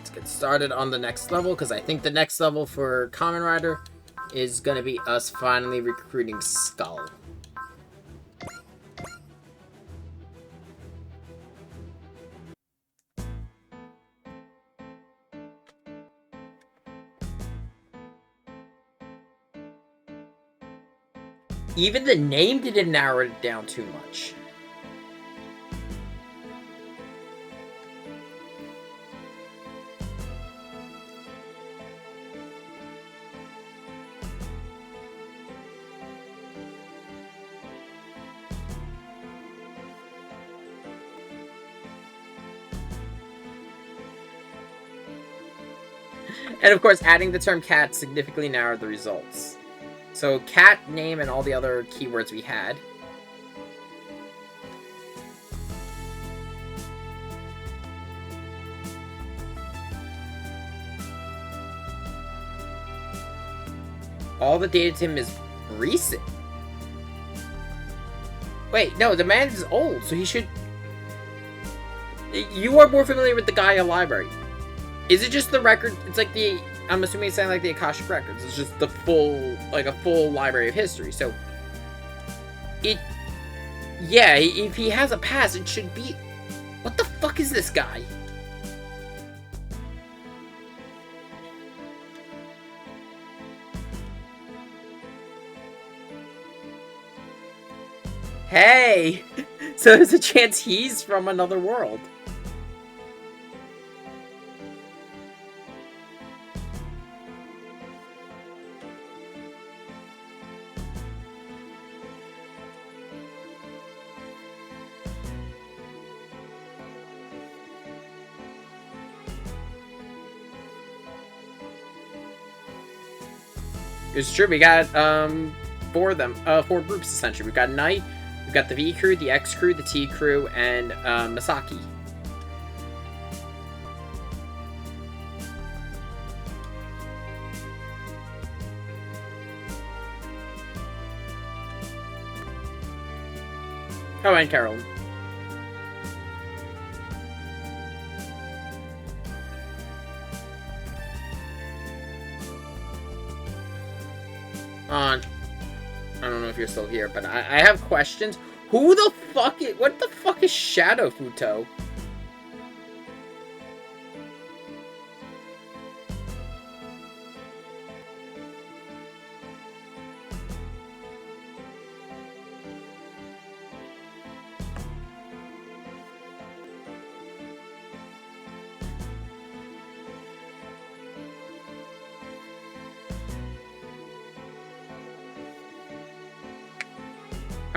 let's get started on the next level, because I think the next level for Kamen Rider is going to be us finally recruiting Skull. Even the name didn't narrow it down too much. And of course, adding the term cat significantly narrowed the results. So cat, name, and all the other keywords we had. All the data to him is recent. Wait, no, the man is old, so he should... You are more familiar with the Gaia library. Is it just the record? It's like the... I'm assuming it's something like the Akashic Records. It's just the full... Like, a full library of history. So... It... Yeah, if he has a past, it should be... What the fuck is this guy? Hey! So there's a chance he's from another world. It's true, we got, four of them, four groups, essentially. We've got Knight, we've got the V crew, the X crew, the T crew, and, Masaki. Oh, and Carolyn. I don't know if you're still here, but I have questions. Who the fuck is... What the fuck is Shadow Futo?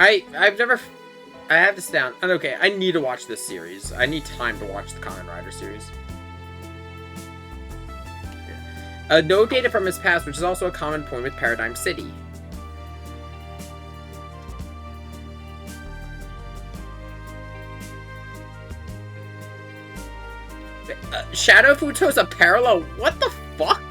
I've never... I have this down. And okay, I need to watch this series. I need time to watch the Kamen Rider series. No data from his past, which is also a common point with Paradigm City. Shadow Futo's a parallel... What the fuck?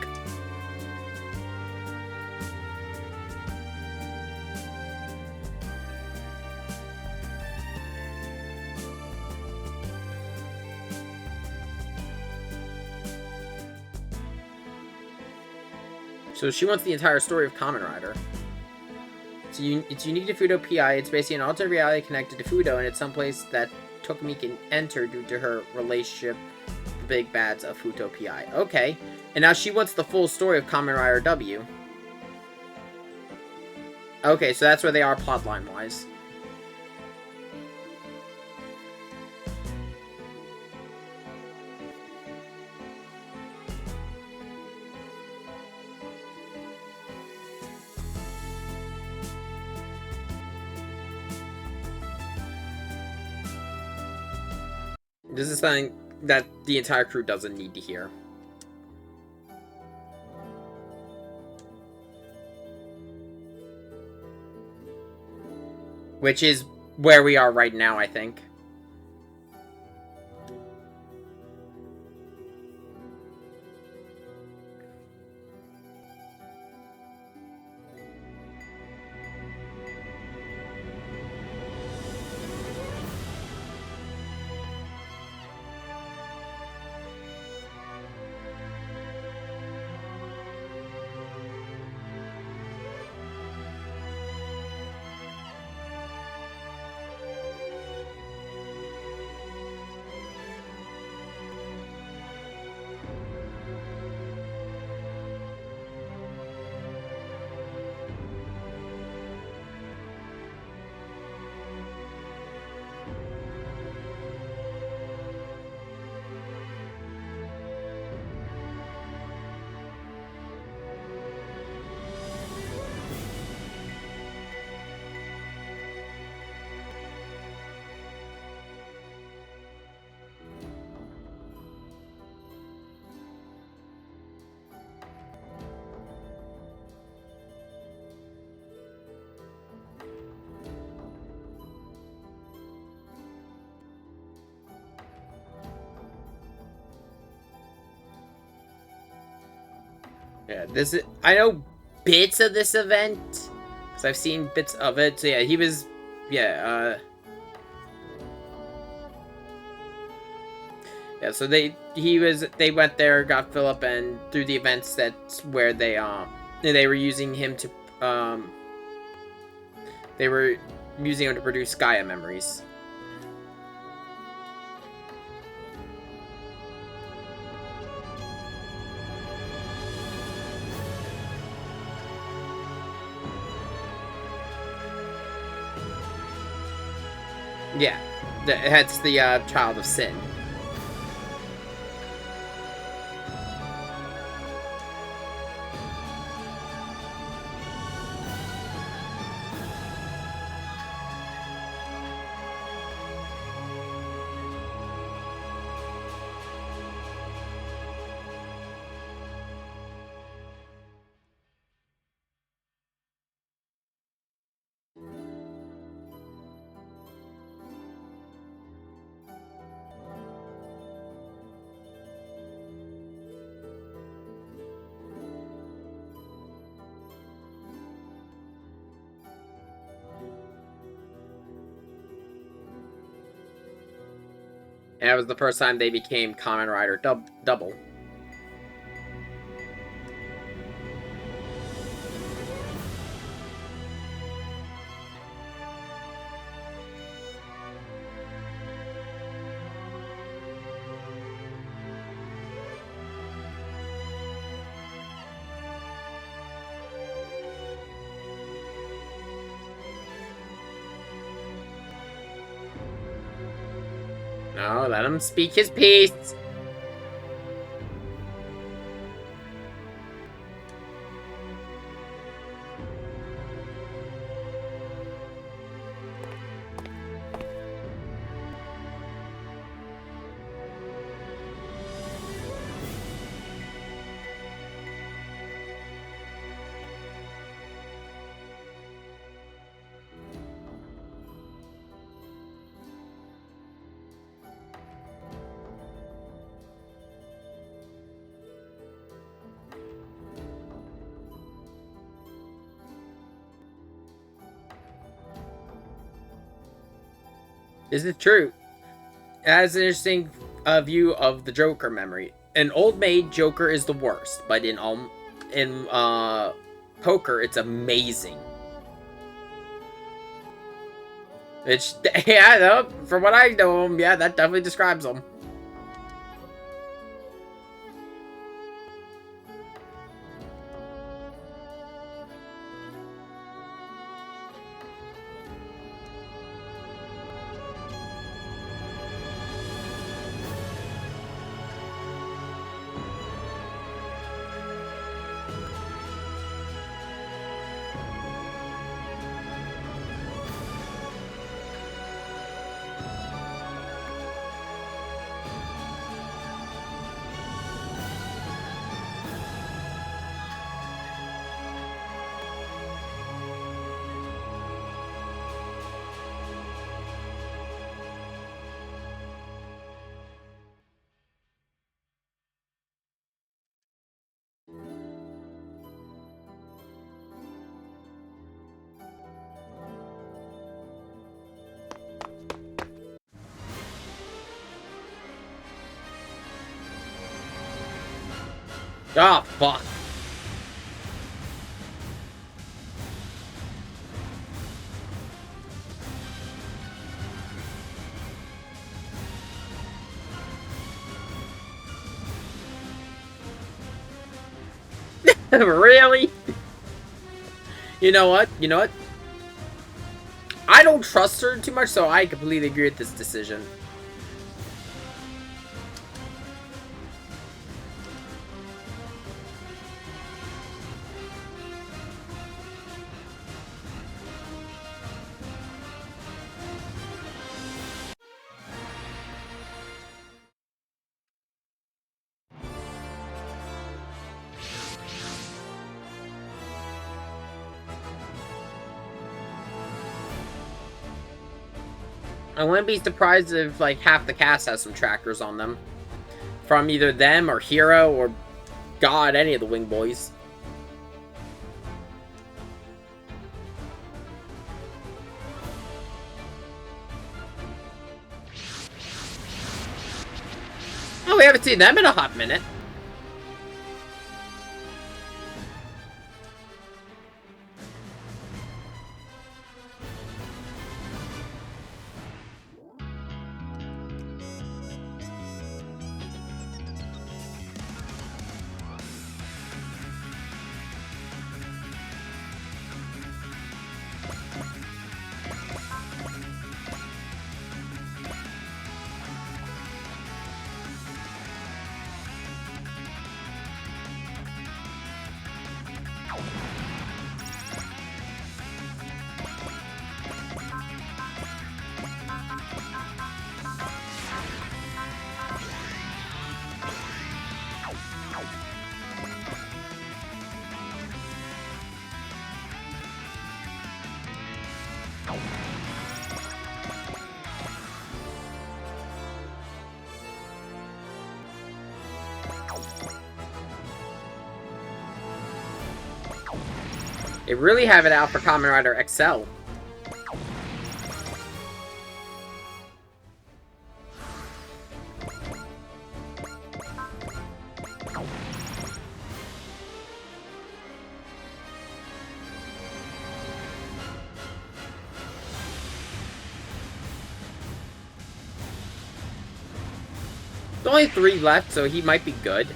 So she wants the entire story of Kamen Rider. It's unique to Fudo PI. It's basically an alternate reality connected to Fudo, and it's someplace that Tokumi can enter due to her relationship with the big bads of Fudo PI. Okay. And now she wants the full story of Kamen Rider W. Okay, so that's where they are plotline-wise. This is something that the entire crew doesn't need to hear. Which is where we are right now, I think. Yeah, this is, I know bits of this event because I've seen bits of it. So yeah, he was, yeah, yeah. So they went there, got Philip, and through the events that's where they were using him to they were using him to produce Gaia memories. Yeah, that's the child of sin. And that was the first time they became Kamen Rider Double. No, let him speak his piece. This is true. It has an interesting view of the Joker memory. An old maid Joker is the worst, but in poker, it's amazing. It's yeah, no, from what I know him, yeah, that definitely describes him. Oh, fuck. Really? You know what? You know what? I don't trust her too much, so I completely agree with this decision. I wouldn't be surprised if, like, half the cast has some trackers on them. From either them or Hero or, God, any of the Wing Boys. we haven't seen them in a hot minute. They really have it out for Kamen Rider XL. There's only 3 left, so he might be good.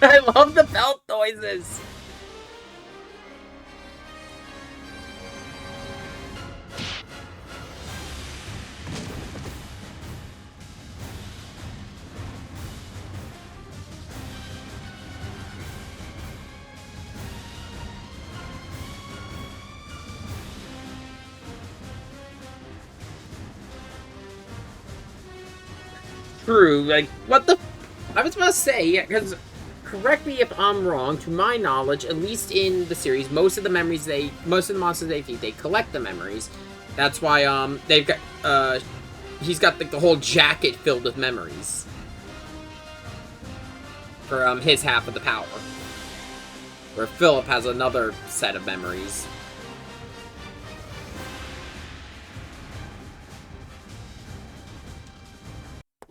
I love the belt noises! True, like, what the... I was about to say, because... Correct me if I'm wrong, to my knowledge, at least in the series, most of the monsters they feed, they collect the memories. That's why, they've got, he's got, like, the whole jacket filled with memories. For, his half of the power. Where Philip has another set of memories.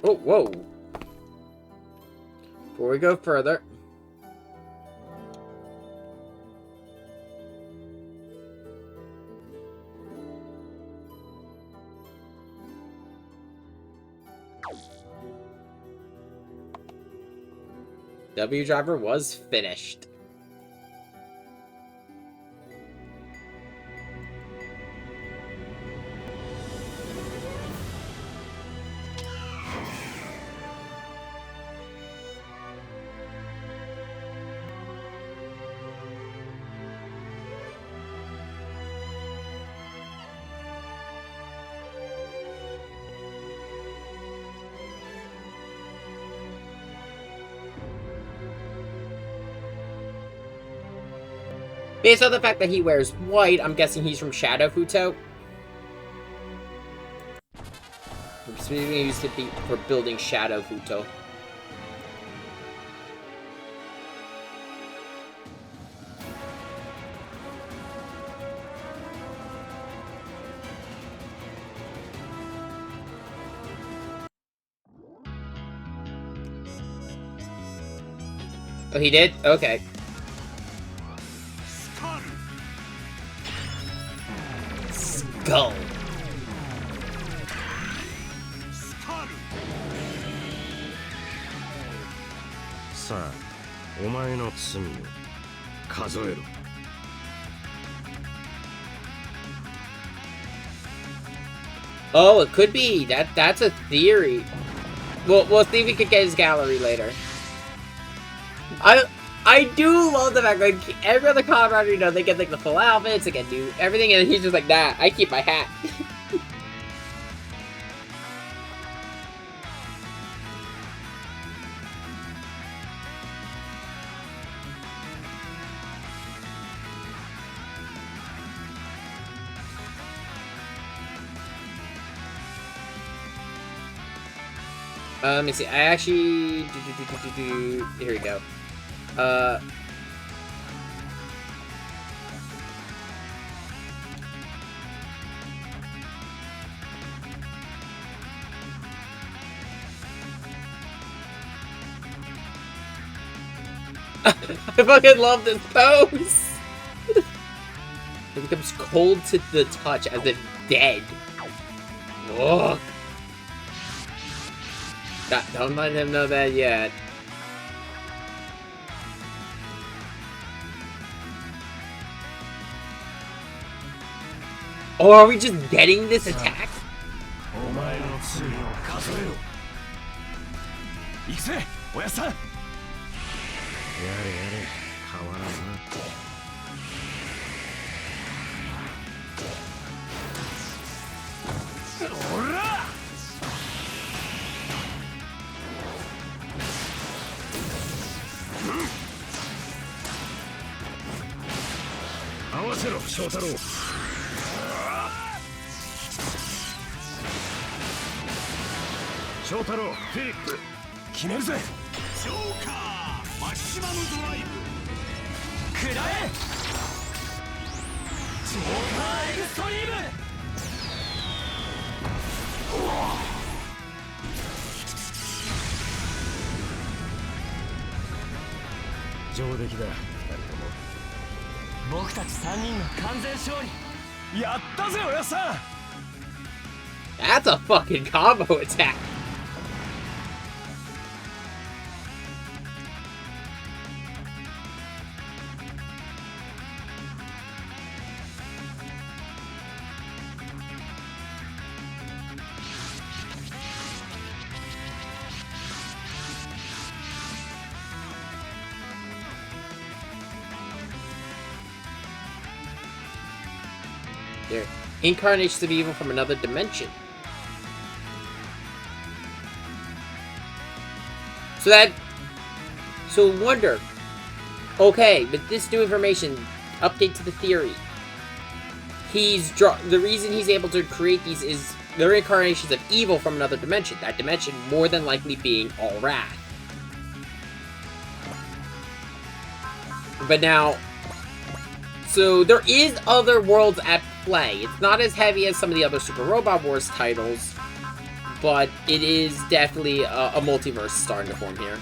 Oh, whoa. Before we go further... W Driver was finished. Based on the fact that he wears white, I'm guessing he's from Shadow Futo. Specifically used to be for building Shadow Futo. Oh, he did? Okay. Skull. Oh, it could be. That's a theory. We'll see if we could get his gallery later. I do love the fact, like, every other Kamen Rider, you know, they get, like, the full outfits, they get do everything, and he's just like, nah, I keep my hat. Let me see, I actually... Here we go. I fucking love this pose! It becomes cold to the touch, as if dead. Ugh. Don't let him know that yet. Or are we just getting this attack? That's a fucking combo attack. They're incarnations of evil from another dimension. So wonder, okay, with this new information, update to the theory, the reason he's able to create these is they're incarnations of evil from another dimension. That dimension more than likely being all wrath. But now, so there is other worlds at play. It's not as heavy as some of the other Super Robot Wars titles, but it is definitely a multiverse starting to form here.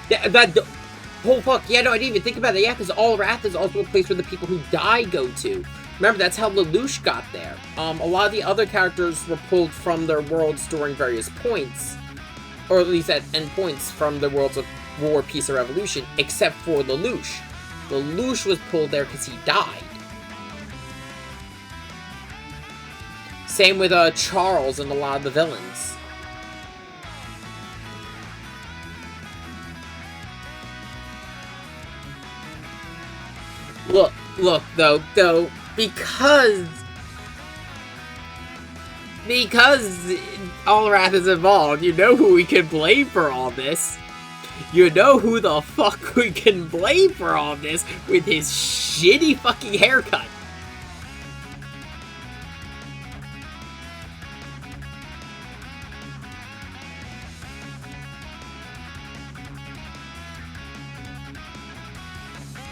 Yeah, oh fuck, yeah, no, I didn't even think about that. Yeah, because All Wrath is also a place where the people who die go to. Remember, that's how Lelouch got there. A lot of the other characters were pulled from their worlds during various points, or at least at endpoints from the worlds of War, Peace, or Revolution, except for Lelouch. Lelouch was pulled there because he died. Same with Charles and a lot of the villains. Look, though, because All Wrath is involved, you know who we can blame for all this. You know who the fuck we can blame for all this with his shitty fucking haircut.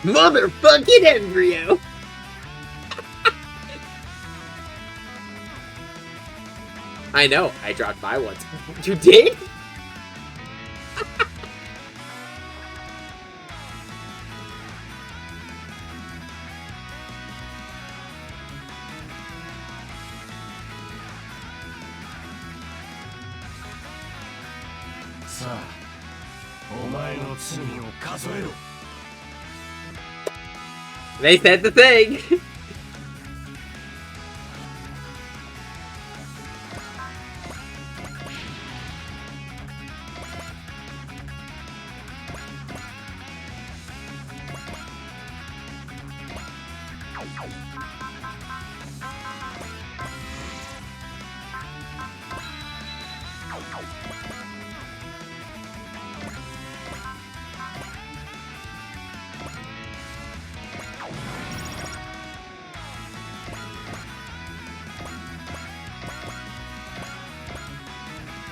Motherfucking embryo! I know, I dropped by once. You did? They said the thing!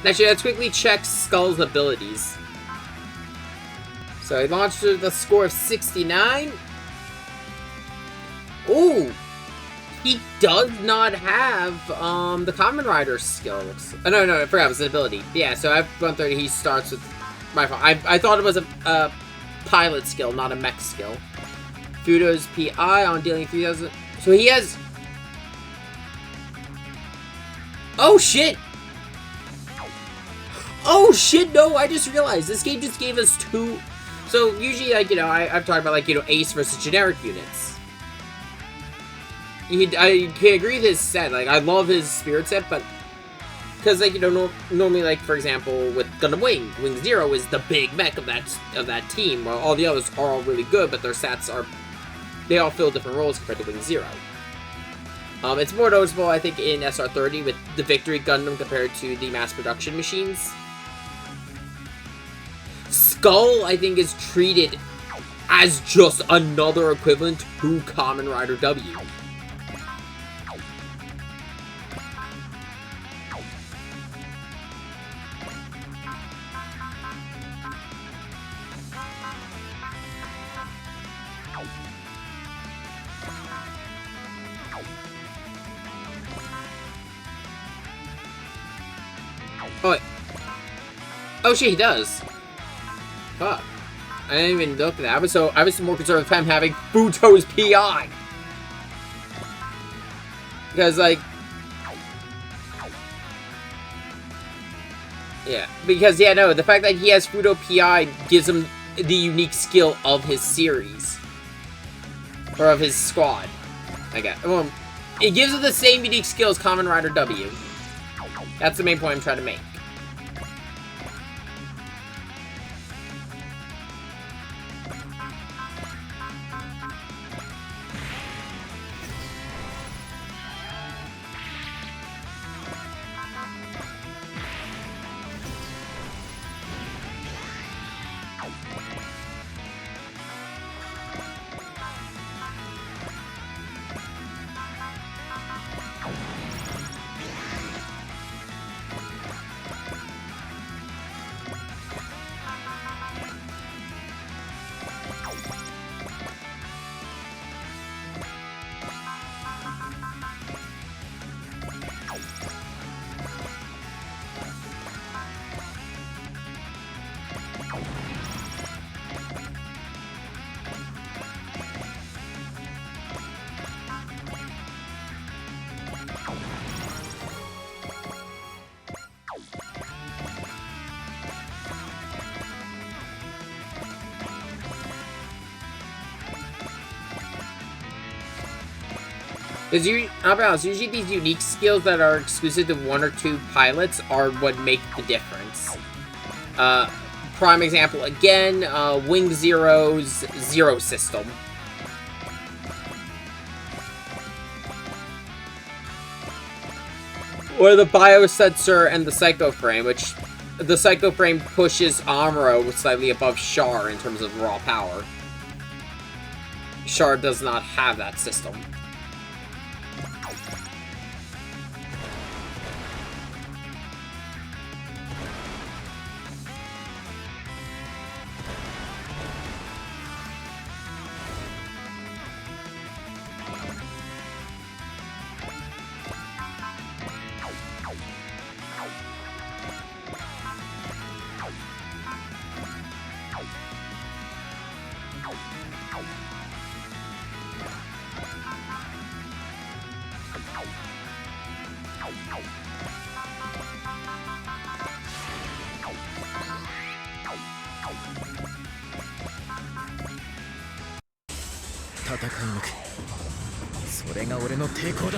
Actually, let's quickly check Skull's abilities. So he launched with a score of 69. Ooh! He does not have the Kamen Rider skills. Oh, no, I forgot it was an ability. Yeah, so at 130 he starts with my fault. I thought it was a pilot skill, not a mech skill. Fudo's PI on dealing 3,000. So he has. Oh shit! Oh shit! No, I just realized this game just gave us two. So usually, like, you know, I've talked about, like, you know, ace versus generic units. I can agree with his set. Like, I love his spirit set, but because, like, you know, normally, like, for example, with Gundam Wing, Wing Zero is the big mech of that team, while all the others are all really good, but their sets are, they all fill different roles compared to Wing Zero. It's more noticeable, I think, in SR30 with the Victory Gundam compared to the mass production machines. Skull, I think, is treated as just another equivalent to Kamen Rider W. Oh, wait. Oh shit, he does. Fuck. I didn't even look at that. I was more concerned with him having Futo's PI. Because, like... Yeah. Because, yeah, no, the fact that he has Futo PI gives him the unique skill of his series. Or of his squad. I guess. Well, it gives him the same unique skill as Kamen Rider W. That's the main point I'm trying to make. Because I'll be honest, usually these unique skills that are exclusive to one or two pilots are what make the difference. Prime example, again, Wing Zero's Zero System. Or the Biosensor and the Psycho Frame, which the Psycho Frame pushes Amuro slightly above Char in terms of raw power. Char does not have that system. Thank you. 「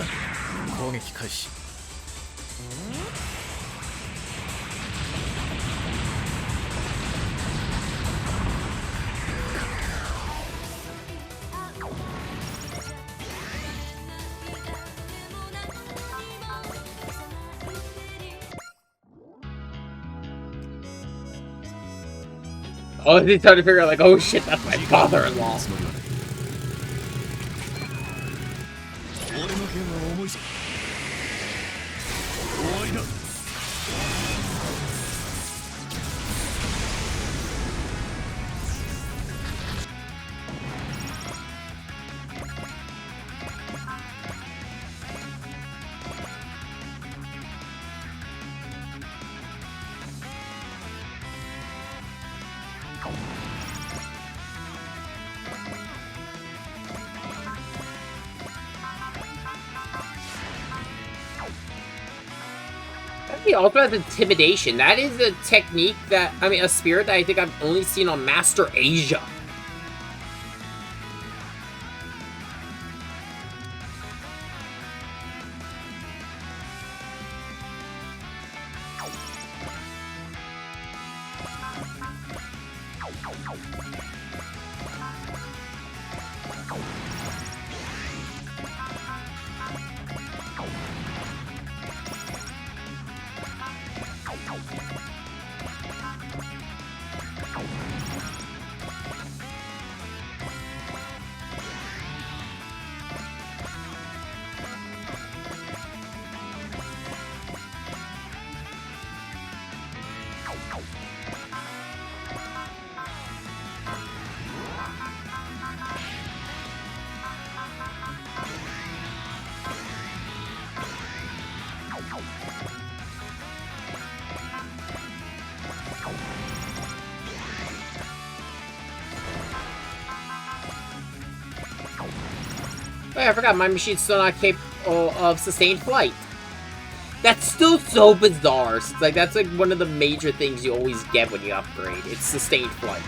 Oh, he's trying to figure out, like, oh shit, that's my father-in-law. He also has intimidation. That is a technique that, I mean, a spirit that I think I've only seen on Master Asia. Wait, I forgot, my machine's still not capable of sustained flight. That's still so bizarre. It's like, that's like one of the major things you always get when you upgrade. It's sustained flight.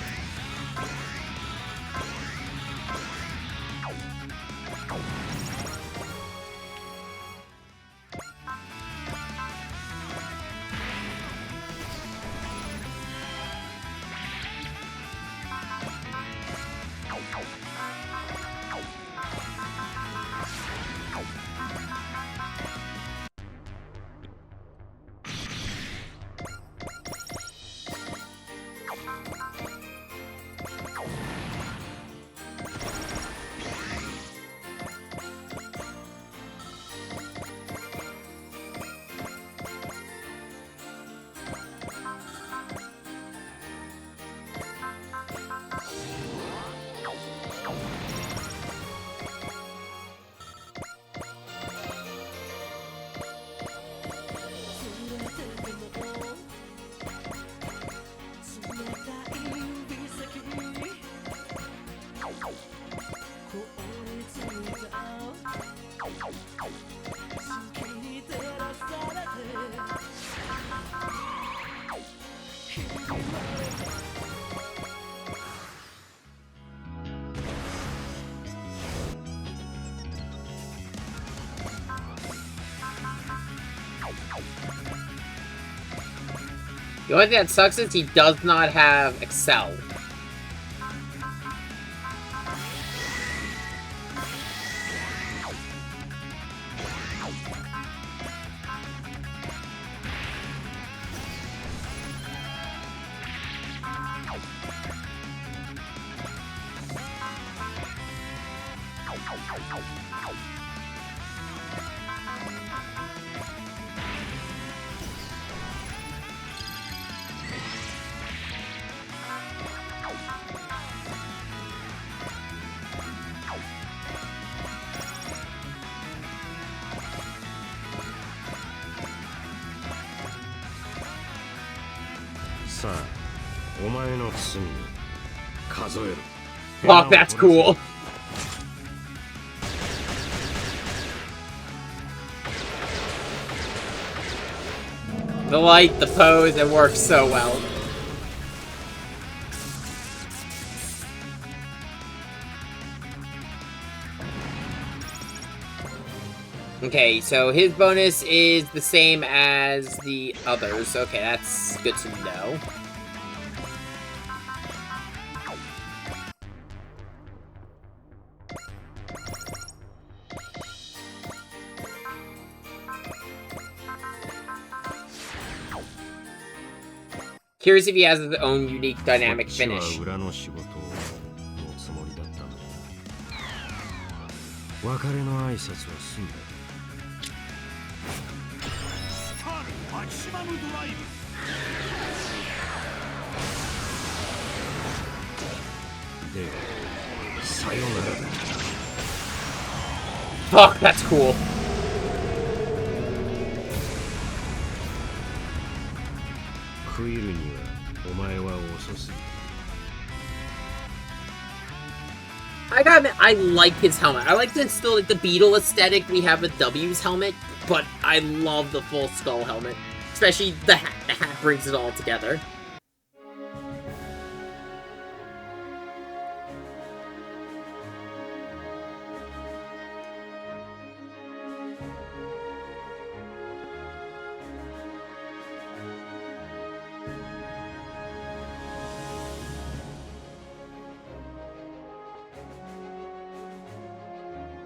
The only thing that sucks is he does not have Excel. Fuck, that's cool. The light, the pose, it works so well. Okay, so his bonus is the same as the others. Okay, that's good to know. Curious if he has his own unique dynamic finish. Fuck, that's cool. I gotta admit, I like his helmet. I like the still like the Beetle aesthetic we have with W's helmet, but I love the full skull helmet. Especially the hat. The hat brings it all together.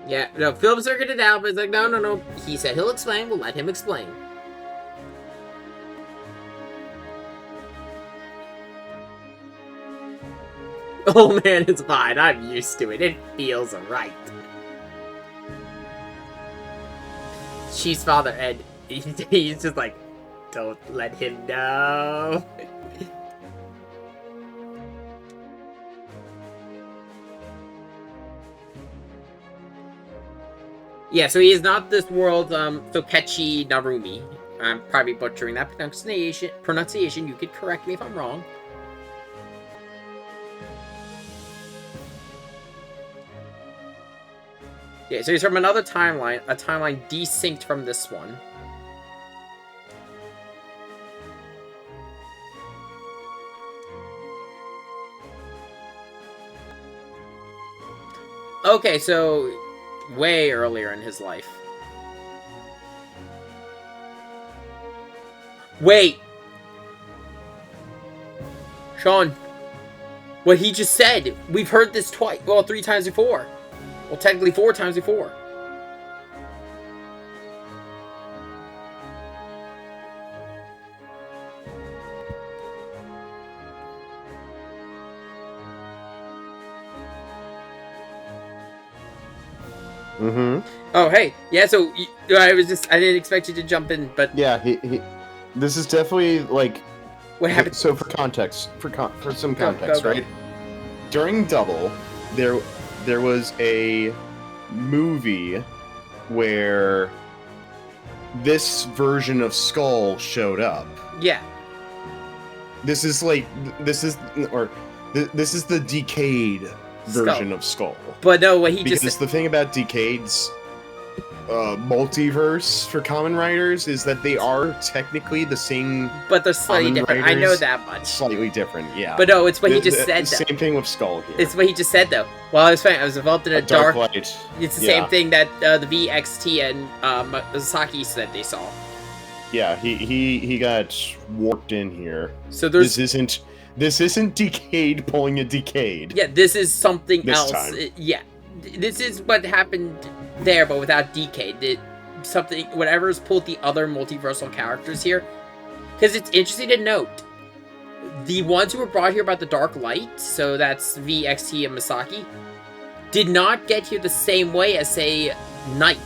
Yeah, no, Philip circuited it out, but it's like, no. He said he'll explain, we'll let him explain. Oh man, it's fine. I'm used to it. It feels right. She's father, and he's just like, don't let him know. Yeah, so he is not this world's, Sokechi Narumi. I'm probably butchering that pronunciation. You could correct me if I'm wrong. Yeah, so he's from another timeline, a timeline desynced from this one. Okay, so way earlier in his life. Wait! Sean, what he just said, we've heard this twice, well, 3 times before. Well, technically 4 times before. Mm-hmm. Oh, hey. Yeah, so I didn't expect you to jump in, but... Yeah, this is definitely, like... What happened? So, for context, for some context, go. right? During Double, there was a movie where this version of Skull showed up. Yeah. This is the decayed version of Skull. But no, what he because just... the thing about Decade's multiverse for Kamen Riders is that they are technically the same. But they're slightly different. I know that much. Slightly different, yeah. But no, it's what he just said, though. Same thing with Skull here. It's what he just said, though. Well, I was fine. I was involved in a dark light. It's the same thing that the VXT and Masaki said they saw. Yeah, he got warped in here. So there's... This isn't Decade pulling a Decade. Yeah, this is something else. Time. Yeah, this is what happened there, but without Decade. Whatever's pulled the other multiversal characters here. Because it's interesting to note, the ones who were brought here by the Dark Light, so that's VXT and Masaki, did not get here the same way as, say, Night.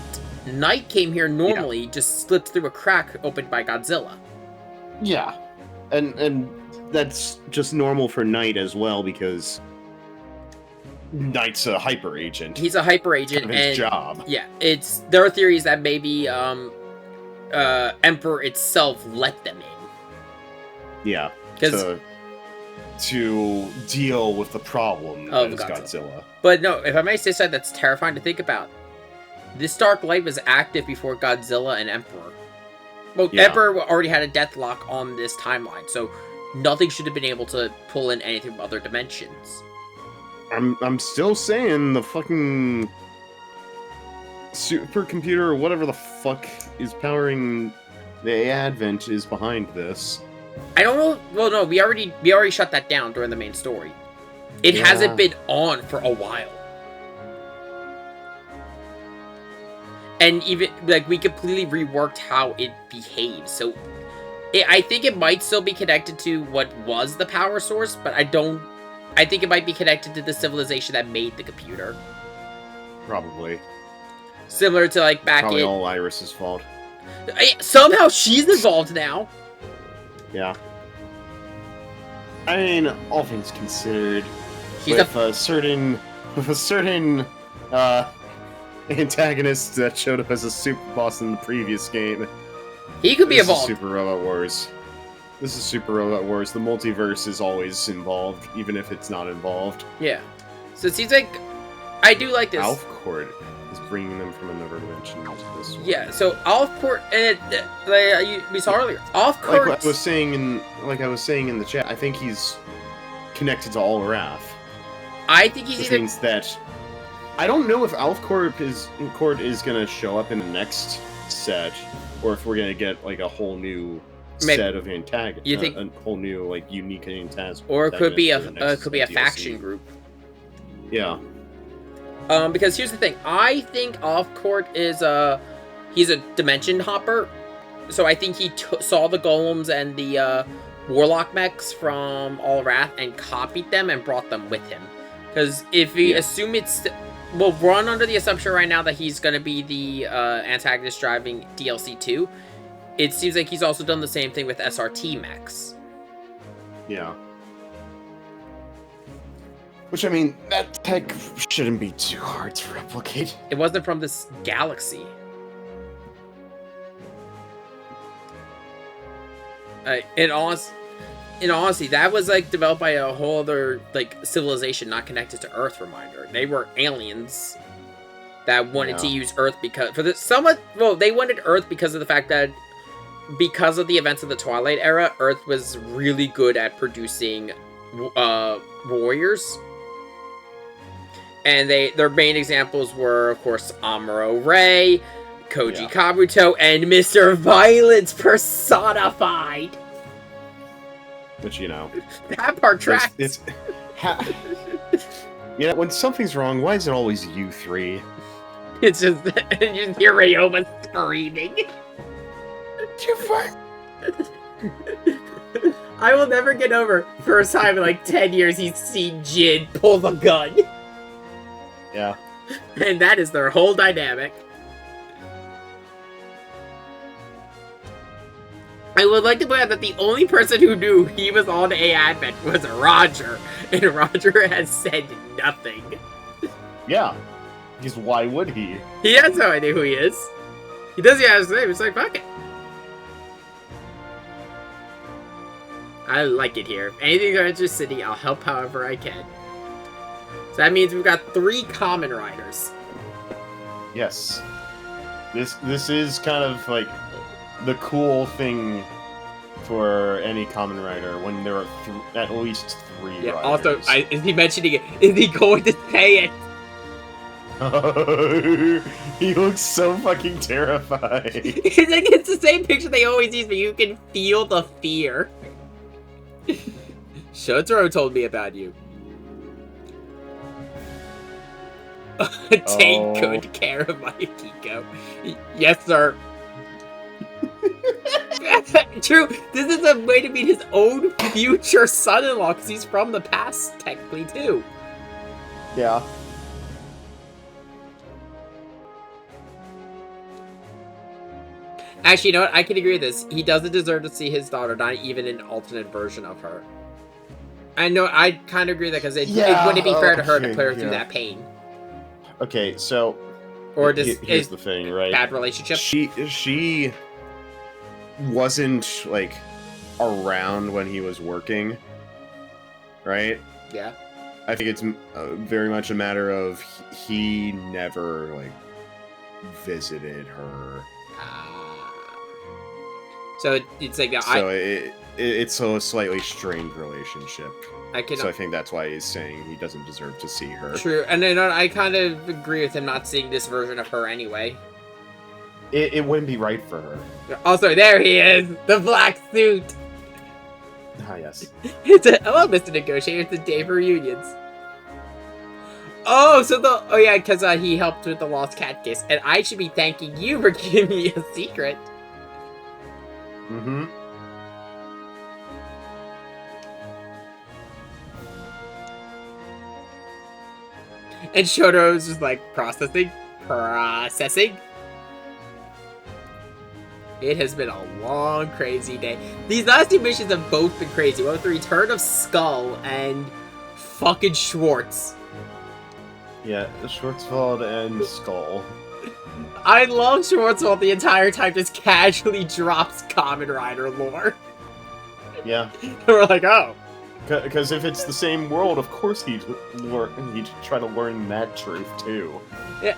Night came here normally, just slipped through a crack opened by Godzilla. Yeah, and that's just normal for Knight as well, because Knight's a hyper agent. He's a hyper agent, kind of his job. Yeah, there are theories that maybe Emperor itself let them in. Yeah, to deal with the problem of Godzilla. But no, if I may say so, that's terrifying to think about. This Dark Light was active before Godzilla and Emperor. Well, yeah. Emperor already had a deathlock on this timeline, so nothing should have been able to pull in anything from other dimensions. I'm still saying the fucking supercomputer or whatever the fuck is powering the Advent is behind this. I don't know. Well, no, we already shut that down during the main story. It hasn't been on for a while. And even, like, we completely reworked how it behaves. So, I think it might still be connected to what was the power source, but I think it might be connected to the civilization that made the computer. Probably. Similar to, like, back Probably in... all Iris's fault. Somehow she's involved now! Yeah. I mean, all things considered, She's with a certain antagonist that showed up as a super boss in the previous game. He could be This is involved. Super Robot Wars. This is Super Robot Wars. The multiverse is always involved, even if it's not involved. Yeah. So it seems like... I do like this. Alfcord is bringing them from another dimension into this one. Yeah, so Alfcord... And we saw earlier. Alfcord... Like I was saying in the chat, I think he's connected to Allwrath. I think he's Which either... means that... I don't know if Alfcord is going to show up in the next set, or if we're going to get, like, a whole new set of antagonists. You think... a whole new, like, unique antagonist. Or it could be a DLC. faction group. Yeah. Because here's the thing. I think Alfcord is he's a dimension hopper. So I think he saw the golems and the warlock mechs from Allwrath and copied them and brought them with him. Because if we assume it's... We'll run under the assumption right now that he's going to be the antagonist driving DLC2. It seems like he's also done the same thing with SRT mechs. Yeah. Which, I mean, that tech shouldn't be too hard to replicate. It wasn't from this galaxy. In honesty, that was, like, developed by a whole other, like, civilization not connected to Earth, reminder. They were aliens that wanted to use Earth because... they wanted Earth because of the fact that because of the events of the Twilight Era, Earth was really good at producing warriors. And their main examples were, of course, Amuro Ray, Koji Kabuto, and Mr. Violence personified. Which, you know... That part tracks. Yeah, when something's wrong, why is it always you three? It's just... you just hear Ryoma screaming. I will never get over first time in like 10 years he's seen Jin pull the gun. Yeah. And that is their whole dynamic. I would like to point out that the only person who knew he was on a advent was Roger. And Roger has said nothing. Yeah. Because why would he? He has no idea who he is. He doesn't have his name. It's like, fuck it. I like it here. If anything to enter City, I'll help however I can. So that means we've got 3 Kamen Riders. Yes. This is kind of like the cool thing for any Kamen Rider when there are at least 3 riders. Also, is he mentioning it? Is he going to say it? He looks so fucking terrified. It's like it's the same picture they always use, but you can feel the fear. Shotaro told me about you. Take good care of my Akiko. Yes, sir. True, this is a way to meet his own future son-in-law, because he's from the past, technically, too. Yeah. Actually, you know what? I can agree with this. He doesn't deserve to see his daughter, not even an alternate version of her. I know, I kind of agree with that, because it wouldn't be fair to her to put her through that pain. Okay, so... Or just here's the thing, right? Bad relationship? She wasn't, like, around when he was working, right? Yeah. I think it's very much a matter of he never, like, visited her. So it's like... So it's a slightly strained relationship. So I think that's why he's saying he doesn't deserve to see her. True, and then I kind of agree with him not seeing this version of her anyway. It wouldn't be right for her. Also, there he is! The black suit! Ah, yes. Hello, Mr. Negotiator, it's the day for reunions. Oh, yeah, because he helped with the Lost Cat case, and I should be thanking you for giving me a secret. Mm-hmm. And Shoto's just like, processing. Processing. It has been a long, crazy day. These last two missions have both been crazy. One with the return of Skull and fucking Schwartz. Yeah, Schwarzwald and Skull. I love Schwarzwald the entire time, just casually drops Kamen Rider lore. Yeah. We're like, oh. Because if it's the same world, of course he'd try to learn that truth too. Yeah.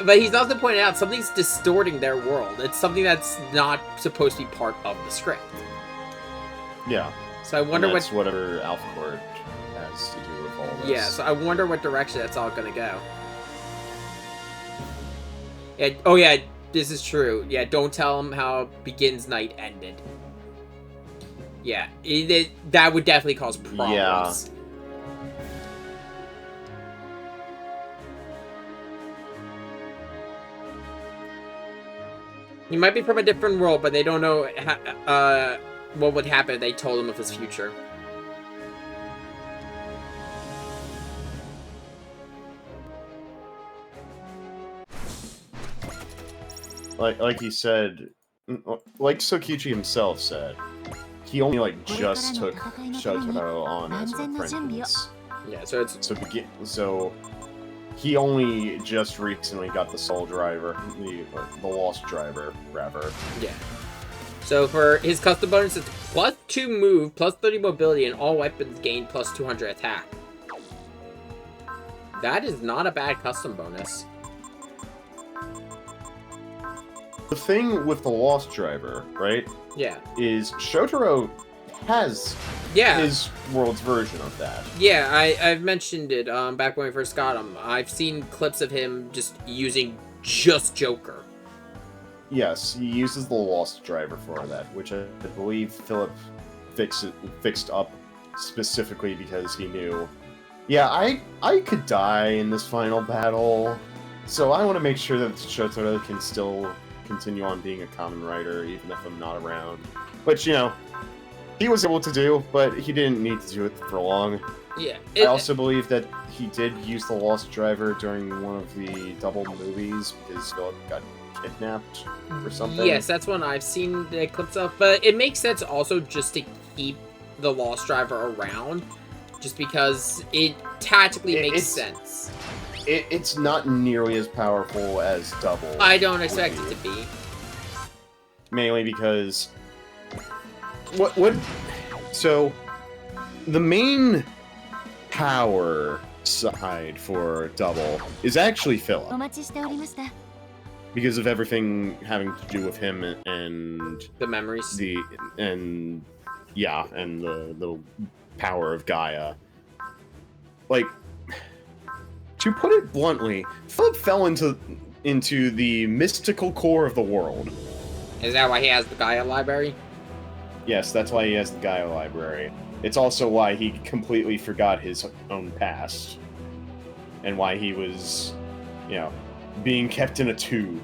But he's also pointed out something's distorting their world. It's something that's not supposed to be part of the script. Yeah. So I wonder that's whatever Alphacourt has to do with all this. Yeah, so I wonder what direction that's all gonna go. Yeah, oh yeah, this is true. Yeah, don't tell him how Begins Night ended. Yeah, that would definitely cause problems. Yeah. He might be from a different world, but they don't know what would happen if they told him of his future. Like he said, like Sokichi himself said, he only just took Shotaro on as an apprentice. Yeah, so it's so he only just recently got the Soul Driver, the Lost Driver, rather. Yeah. So for his custom bonus, it's +2 move, +30 mobility, and all weapons gain +200 attack. That is not a bad custom bonus. The thing with the Lost Driver, right? Yeah. Is Shotaro has his world's version of that. Yeah, I've mentioned it back when we first got him. I've seen clips of him just using just Joker. Yes, he uses the Lost Driver for that, which I believe Philip fixed up specifically because he knew, yeah, I could die in this final battle, so I want to make sure that Shotaro can still continue on being a Kamen Rider even if I'm not around. Which, you know, he was able to do, but he didn't need to do it for long. Yeah. I also believe that he did use the Lost Driver during one of the double movies because Philip got kidnapped or something. Yes, that's one I've seen the clips of, but it makes sense also just to keep the Lost Driver around, just because it tactically makes sense. It's not nearly as powerful as Double. I don't expect it to be. Mainly because so the main power side for Double is actually Philip. Because of everything having to do with him and the memories. And the power of Gaia. Like, to put it bluntly, Philip fell into the mystical core of the world. Is that why he has the Gaia library? Yes, that's why he has the Gaia library. It's also why he completely forgot his own past. And why he was, you know, being kept in a tube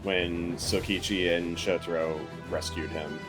when Sokichi and Shotaro rescued him.